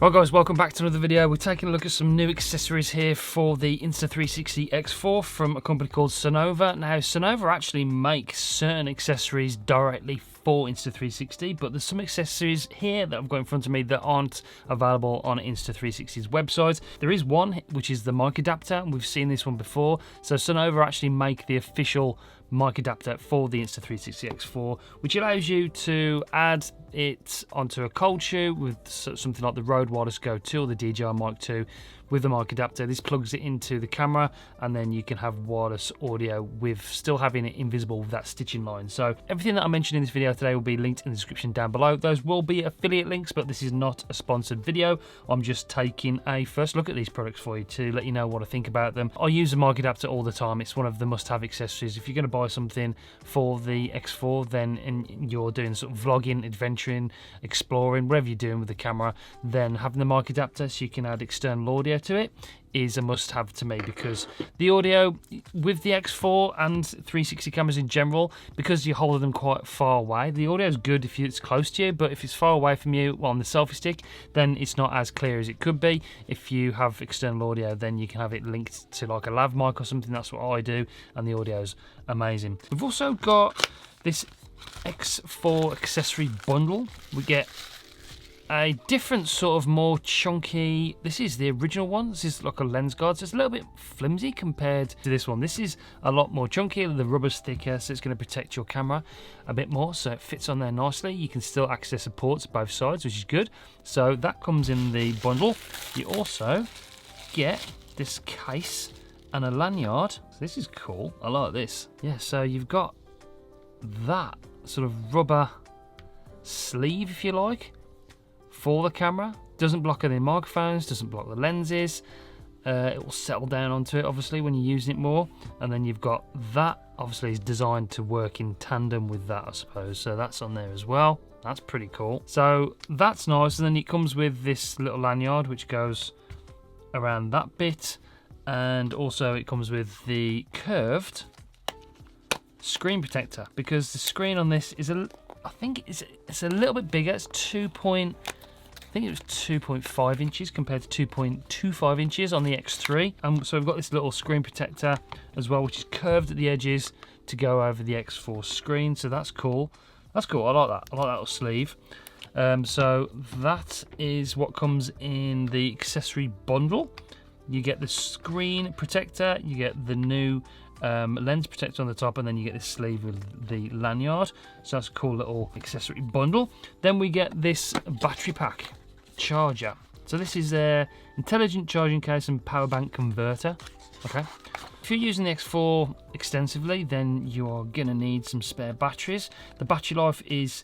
Right guys, welcome back to another video. We're taking a look at some new accessories here for the Insta360 X4 from a company called CYNOVA. Now, CYNOVA actually makes certain accessories directly for Insta360, but there's some accessories here that I've got in front of me that aren't available on Insta360's website. There is one, which is the mic adapter, and we've seen this one before. So CYNOVA actually make the official mic adapter for the Insta360 X4, which allows you to add it onto a cold shoe with something like the Rode Wireless Go 2 or the DJI Mic 2 with the mic adapter. This plugs it into the camera, and then you can have wireless audio with still having it invisible with that stitching line. So everything that I mentioned in this video today will be linked in the description down below. Those will be affiliate links, but this is not a sponsored video. I'm just taking a first look at these products for you to let you know what I think about them. I use a mic adapter all the time. It's one of the must-have accessories. If you're going to buy something for the X4, then and you're doing sort of vlogging, adventuring, exploring, whatever you're doing with the camera, then having the mic adapter so you can add external audio to it is a must-have to me, because the audio with the X4 and 360 cameras in general, because you hold them quite far away, the audio is good if it's close to you, but if it's far away from you, well, on the selfie stick, then it's not as clear as it could be. If you have external audio, then you can have it linked to like a lav mic or something. That's what I do, and the audio is amazing. We've also got this X4 accessory bundle. We get a different sort of more chunky, this is the original one, this is like a lens guard, so it's a little bit flimsy compared to this one. This is a lot more chunky, the rubber's thicker, so it's going to protect your camera a bit more, so it fits on there nicely. You can still access the ports both sides, which is good. So that comes in the bundle. You also get this case and a lanyard. So this is cool, I like this. Yeah, so you've got that sort of rubber sleeve, if you like, for the camera. Doesn't block any microphones, doesn't block the lenses. It will settle down onto it obviously when you're using it more. And then you've got that, obviously is designed to work in tandem with that, I suppose, so that's on there as well. That's pretty cool. So that's nice. And then it comes with this little lanyard which goes around that bit, and also it comes with the curved screen protector, because the screen on this is I think it's a little bit bigger. It's 2.5 inches compared to 2.25 inches on the X3. So we've got this little screen protector as well, which is curved at the edges to go over the X4 screen. So that's cool. That's cool. I like that. I like that little sleeve. So that is what comes in the accessory bundle. You get the screen protector, you get the new lens protector on the top, and then you get this sleeve with the lanyard. So that's a cool little accessory bundle. Then we get this battery pack charger. So this is a intelligent charging case and power bank converter. Okay, if you're using the X4 extensively, then you are gonna need some spare batteries. The battery life is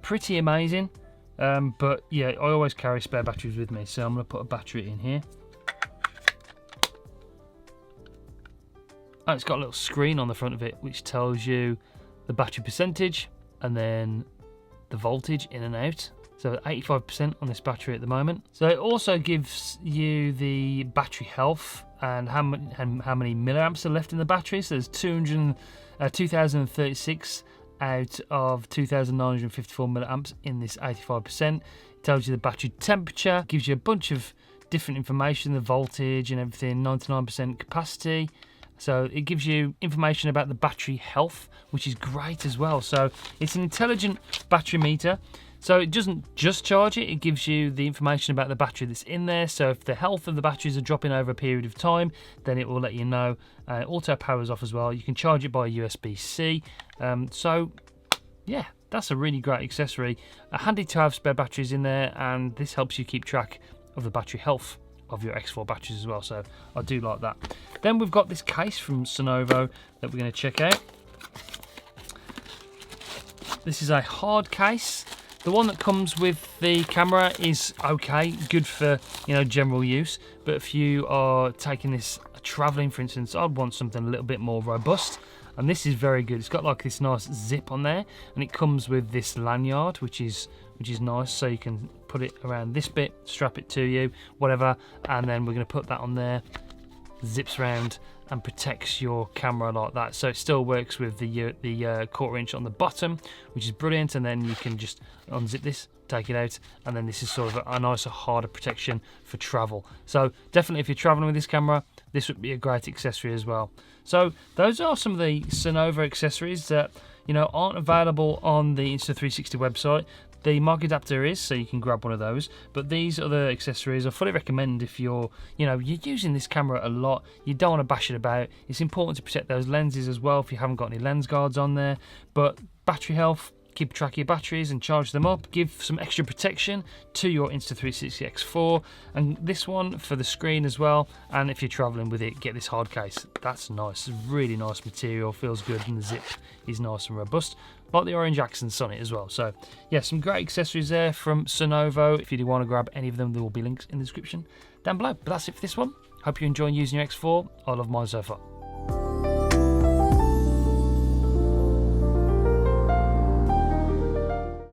pretty amazing, but yeah, I always carry spare batteries with me, so I'm gonna put a battery in here. Oh, it's got a little screen on the front of it which tells you the battery percentage and then the voltage in and out. So 85% on this battery at the moment. So it also gives you the battery health and how many milliamps are left in the battery. So there's 2036 out of 2954 milliamps in this 85%. It tells you the battery temperature, gives you a bunch of different information, the voltage and everything, 99% capacity. So it gives you information about the battery health, which is great as well. So it's an intelligent battery meter. So it doesn't just charge it, it gives you the information about the battery that's in there. So if the health of the batteries are dropping over a period of time, then it will let you know. It auto powers off as well. You can charge it by USB-C. So yeah, that's a really great accessory. Handy to have spare batteries in there, and this helps you keep track of the battery health of your X4 batteries as well, so I do like that. Then we've got this case from CYNOVA that we're going to check out. This is a hard case. The one that comes with the camera is okay, good for, you know, general use, but if you are taking this traveling, for instance, I'd want something a little bit more robust, and this is very good. It's got like this nice zip on there, and it comes with this lanyard, which is nice, so you can put it around this bit, strap it to you, whatever, and then we're going to put that on there, zips around and protects your camera like that. So it still works with the 1/4 inch on the bottom, which is brilliant. And then you can just unzip this, take it out, and then this is sort of a nicer, harder protection for travel. So definitely, if you're traveling with this camera, this would be a great accessory as well. So those are some of the CYNOVA accessories that aren't available on the Insta360 website. The mic adapter is, so you can grab one of those. But these other accessories I fully recommend if you're using this camera a lot. You don't want to bash it about. It's important to protect those lenses as well if you haven't got any lens guards on there. But battery health, keep track of your batteries and charge them up. Give some extra protection to your Insta360 X4, and this one for the screen as well. And if you're traveling with it, get this hard case. That's nice. It's really nice material, feels good, and the zip is nice and robust, like the orange accents on it as well. So yeah, some great accessories there from CYNOVA. If you do want to grab any of them, there will be links in the description down below. But that's it for this one. Hope you're enjoying using your X4. I love mine so far.